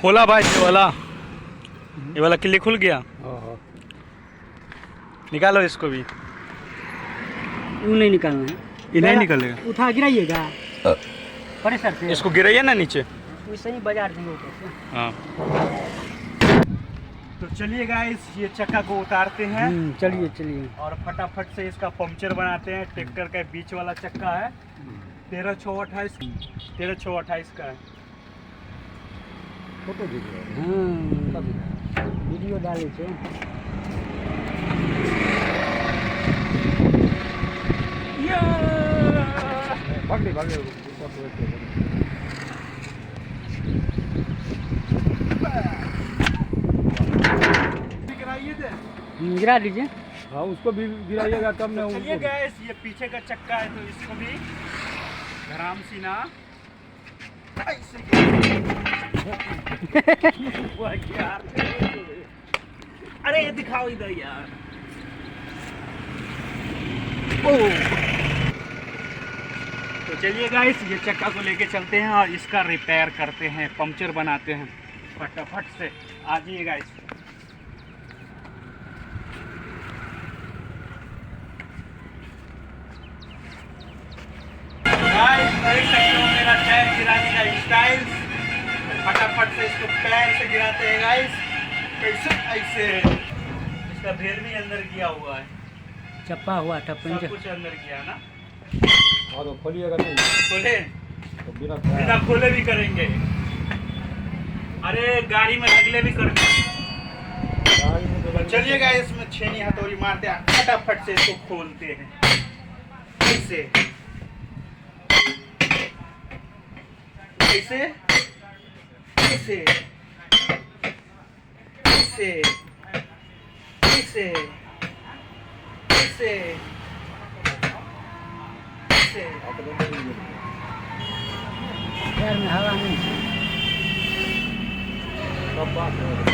खोला भाई ये वाला किल्ली खुल गया। निकालो इसको भी। यूँ नहीं निकालना है, ये नहीं निकलेगा। उठा गिराइएगा प्रेशर से, इसको गिराइए ना नीचे। वैसे ही बाजार देंगे ऊपर से। हाँ तो चलिए गाइस ये चक्का को उतारते हैं। चलिए चलिए और फटाफट से इसका पंक्चर बनाते हैं। ट्रैक्टर का बीच वाला चक्का है 13/6/28 का है। फोटो वीडियो डाले छे। गिरा दीजिए। हाँ उसको भी गिराइएगा तब न। चलिए गैस ये पीछे का चक्का है तो इसको भी आराम से ना ऐसे यार। अरे ये दिखाओ इधर यार। तो चलिए गाइस ये चक्का को लेके चलते हैं और इसका रिपेयर करते हैं, पंक्चर बनाते हैं फटाफट से। आ जाइए गाइस। देख सकते हो मेरा टायर गिराने का स्टाइल। फटाफट से इसको पैर से गिराते हैं गाइस। कैसे ऐसे इसका भेद भी अंदर किया हुआ है, चप्पा हुआ था सब कुछ अंदर किया ना। हाँ तो खोलिएगा नहीं, खोले तो बिना बिना खोले भी करेंगे। अरे गाड़ी में अगले भी करेंगे। चलिए गाइस इसमें छेनी हथौड़ी मारते हैं, फटाफट से इसको खोलते हैं ऐसे ऐसे ऐसे ऐसे ऐसे ऐसे ऐसे। पैर में हवा नहीं।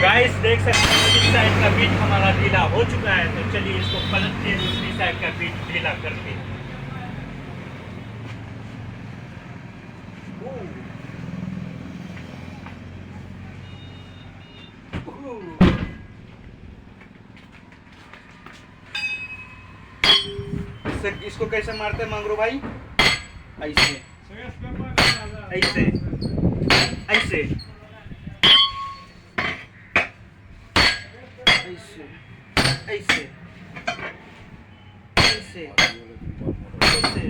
गाइस देख सकते हैं इस साइड का बीट हमारा ढीला हो चुका है। तो चलिए इसको पलट के दूसरी साइड का बीट ढीला करके। इसको कैसे मारते हैं मंगरू भाई? ऐसे ऐसे ऐसे ऐसे ऐसे ऐसे ऐसे।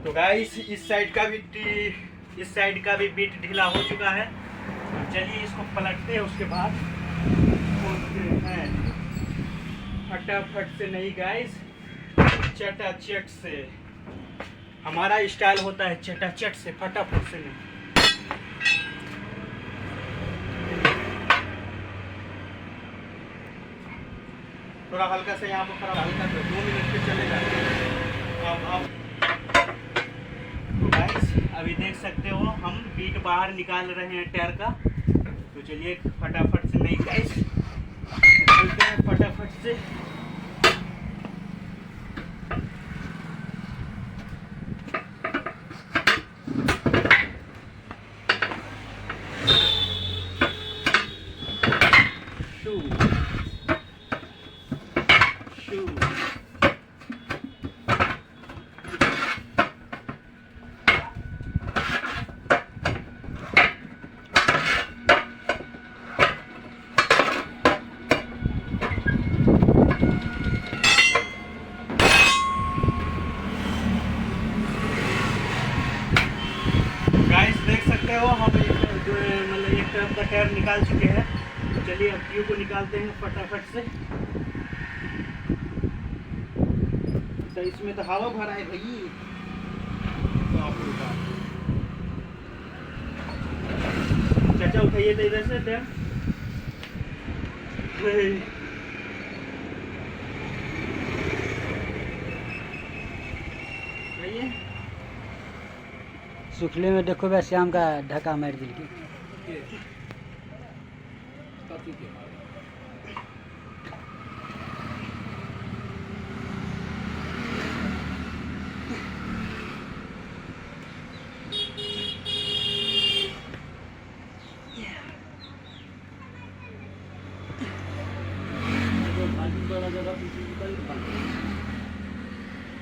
तो गाइस इस साइड का भी बीट ढीला हो चुका है। चलिए इसको पलटते हैं, उसके बाद खोलते हैं फटाफट से। नहीं गाइस चटाचट से। हमारा स्टाइल होता है चटाचट से, फटाफट से नहीं। थोड़ा हल्का से यहाँ पर खड़ा, हल्का से 2 मिनट पे चलेगा। अब तो गाइस अभी देख सकते हो हम बीट बाहर निकाल रहे हैं टायर का। तो चलिए फटाफट से। नहीं गाइस निकलते हैं फटाफट से। एक तरफ का टायर निकाल चुके हैं। तो चलिए अब ट्यूब को निकालते हैं फटाफट से। तो इसमें तो हवा भरा है भाई। चाचा उठाइए तो इधर से टायर। सुखले में देखो बे श्याम का ढका मार दी।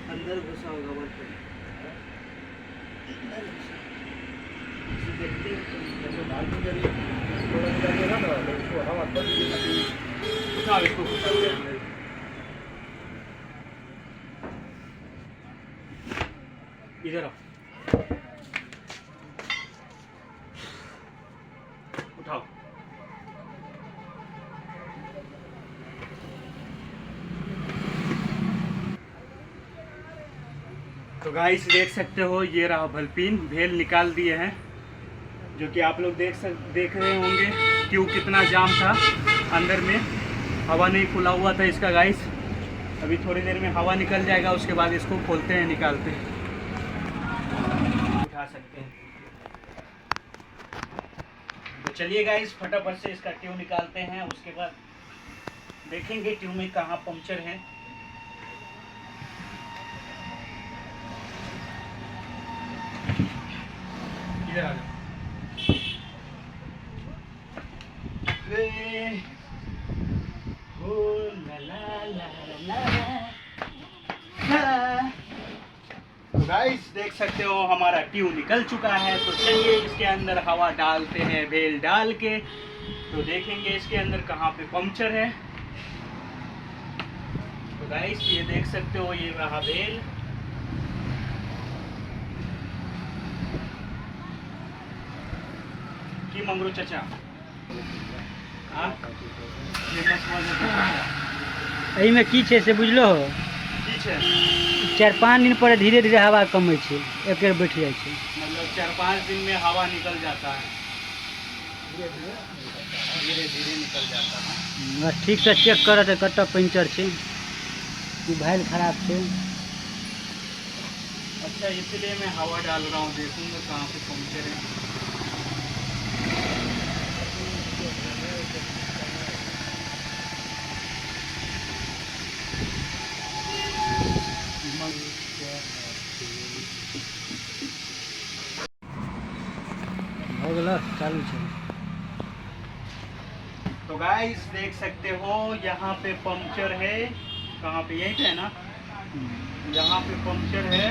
अंदर घुसा होगा बर्तन। अंदर घुसा। इसे देखते हैं। उठाओ इसको, उठाओ अंदर। इधर आओ, उठाओ। तो गाइस देख सकते हो, ये रहा भलपीन, भेल निकाल दिए हैं। जो कि आप लोग देख रहे होंगे ट्यूब कितना जाम था, अंदर में हवा नहीं खुला हुआ था इसका गाइस। अभी थोड़ी देर में हवा निकल जाएगा, उसके बाद इसको खोलते हैं, निकालते हैं, उठा सकते हैं। तो चलिए गाइस फटाफट से इसका ट्यूब निकालते हैं, उसके बाद देखेंगे ट्यूब में कहाँ पंक्चर है। इधर आ जाओ। तो गाइस देख सकते हो हमारा ट्यूब निकल चुका है। तो चलिए इसके अंदर हवा डालते हैं, भेल डाल के, तो देखेंगे इसके अंदर कहाँ पे पंक्चर है। तो गाइस ये देख सकते हो, ये रहा भेल। की मंगरू चाचा एहि में की छै से बुझलो हो? की छै? 4-5 दिन पर धीरे धीरे हवा कमै छै, एक बेर बैठ जाइ छै। मतलब 4-5 दिन में हवा निकल जाता है, धीरे धीरे निकल जाता है। बस ठीक से चेक करत है कतऽ पंचर छै, कि भाइल खराब छै। अच्छा, इसलिए मैं हवा डाल रहा हूँ, देखूंगा कहाँ पे पंक्चर है। हो गेलो, चालू छै। तो गाइस देख सकते हो यहाँ पे पंक्चर है। कहाँ पे? यहीं पे है ना, यहाँ पे पंक्चर है।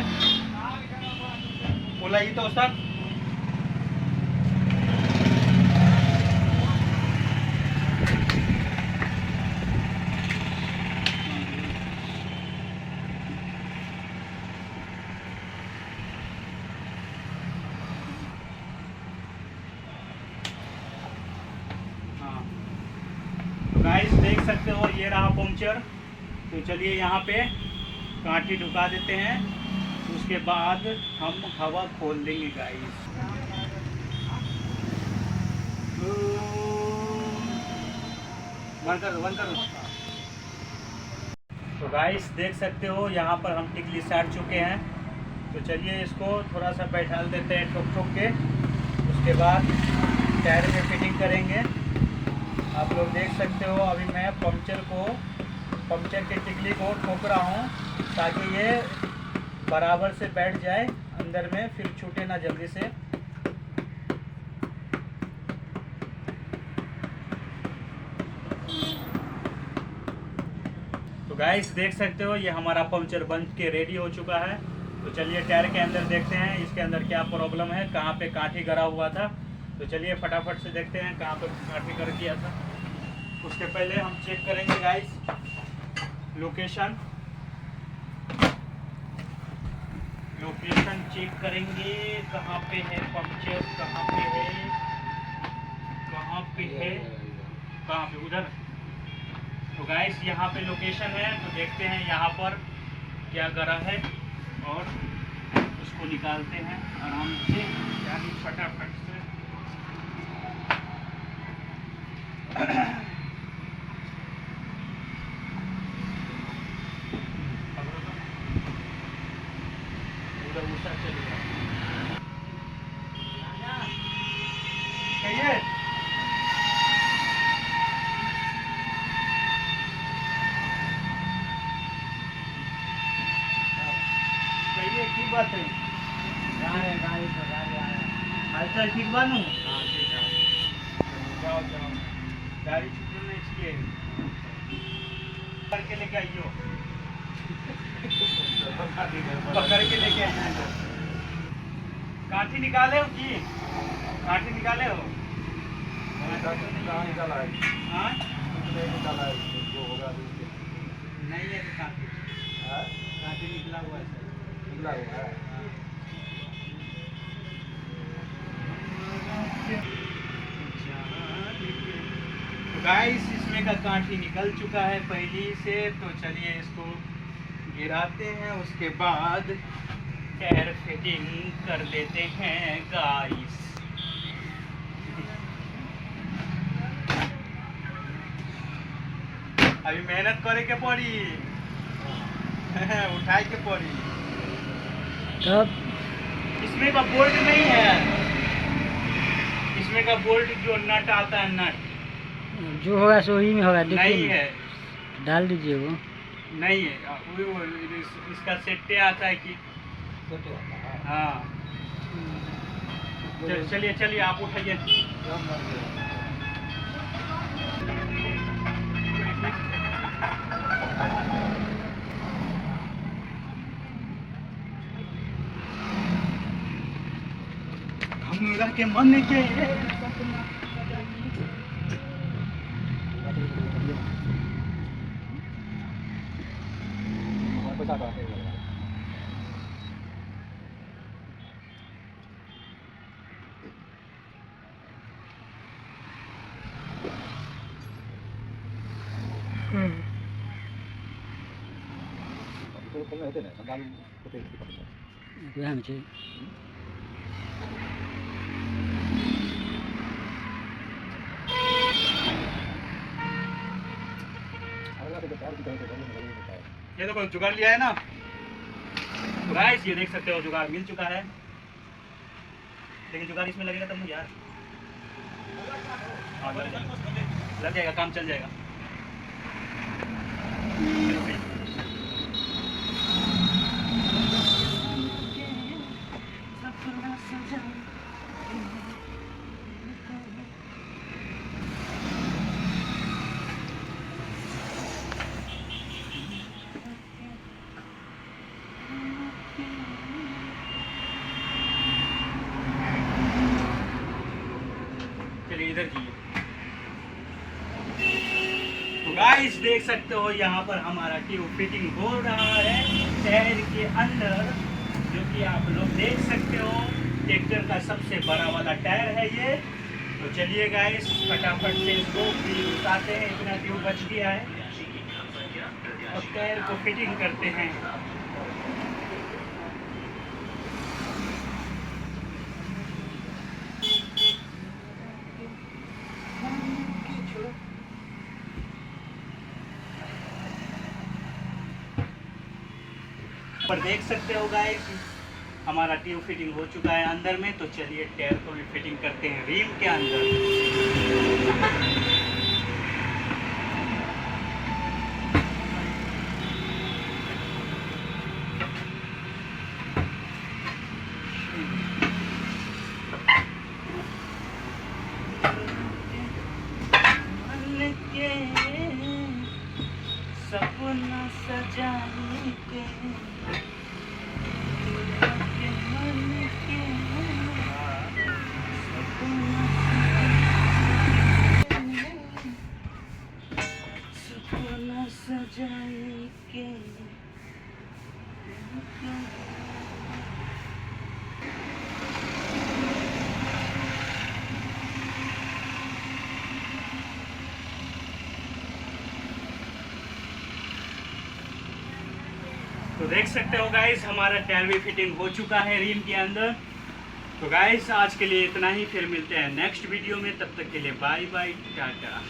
बोला ही तो सर। गाइस देख सकते हो ये रहा पंक्चर। तो चलिए यहाँ पे कांटी ढुका देते हैं, उसके बाद हम हवा खोल देंगे गाइस। बंद कर दो, बंद कर दो। तो गाइस देख सकते हो यहाँ पर हम टिकली साट चुके हैं। तो चलिए इसको थोड़ा सा बैठाल देते हैं ठोक ठोक के, उसके बाद टायर में फिटिंग करेंगे। आप लोग देख सकते हो अभी मैं पंक्चर के टिकली को ठोक रहा हूँ, ताकि ये बराबर से बैठ जाए अंदर में, फिर छूटे ना जल्दी से। तो गाइस देख सकते हो ये हमारा पंक्चर बन के रेडी हो चुका है। तो चलिए टायर के अंदर देखते हैं इसके अंदर क्या प्रॉब्लम है, कहाँ पे काठी गड़ा हुआ था। तो चलिए फटाफट से देखते हैं कहाँ पे काठी कर दिया था। उसके पहले हम चेक करेंगे गाइस लोकेशन चेक करेंगे, कहाँ पे है पंक्चर, कहाँ पे है, कहाँ पे है, कहाँ पे? उधर। तो गाइस यहाँ पे लोकेशन है, तो देखते हैं यहाँ पर क्या गड़ा है और उसको निकालते हैं आराम से, यानी फटाफट से। उधर ऊषा चलेगा। कहिए कहिए की बात है? हालचाल ठीक बानू? जाओ जाओ, गाड़ी छूटने नहीं चाहिए। करके लेके आइयो, पकड़ के लेके आइए। काठी निकाले हो कि काठी निकाले हो? कहाँ निकाला है? हाँ नहीं निकाला है, जो होगा अभी। नहीं है तो काठी, हाँ? काठी निकला हुआ है सर। निकला हुआ है। तो गाइस इसमें का काठी निकल चुका है पहली से, तो चलिए इसको गिराते हैं, उसके बाद टायर फिटिंग कर लेते हैं गाइस। अभी मेहनत करे के पड़ी उठाए के पड़ी। तब इसमें का बोल्ट नहीं है, इसमें का बोल्ट जो नट आता है, नट जो होगा सो ही में होगा, देखिए नहीं ना। है, डाल दीजिए वो। नहीं है वो इसका सेट्टे आता है कि हाँ। चलिए चलिए आप उठाइए। हमरा के मन के पैसा का है। तो खोलने होते ना, संभाल होते हैं। वएह में छै। ये देखो जुगाड़ लिया है ना, तो गाइस ये देख सकते हो जुगाड़ मिल चुका है, लेकिन जुगाड़ इसमें लगेगा तब नहीं यार। हाँ लग जाएगा, काम चल जाएगा। चलिए इधर की। तो गाइस देख सकते हो यहाँ पर हमारा ट्यूब फिटिंग हो रहा है टायर के अंदर, जो कि आप लोग देख सकते हो ट्रैक्टर का सबसे बड़ा वाला टायर है ये। तो चलिए गाइस फटाफट से इसको भी उतारते हैं, इतना ट्यूब बच गया है, और टायर को फिटिंग करते हैं। पर देख सकते हो गाइस हमारा ट्यूब फिटिंग हो चुका है अंदर में। तो चलिए टायर को भी फिटिंग करते हैं रिम के अंदर। सपना सजाने के सपना सजाने के तो देख सकते हो गाइस हमारा टायर भी फिटिंग हो चुका है रिम के अंदर। तो गाइस आज के लिए इतना ही, फिर मिलते हैं नेक्स्ट वीडियो में, तब तक के लिए बाय बाय टाटा।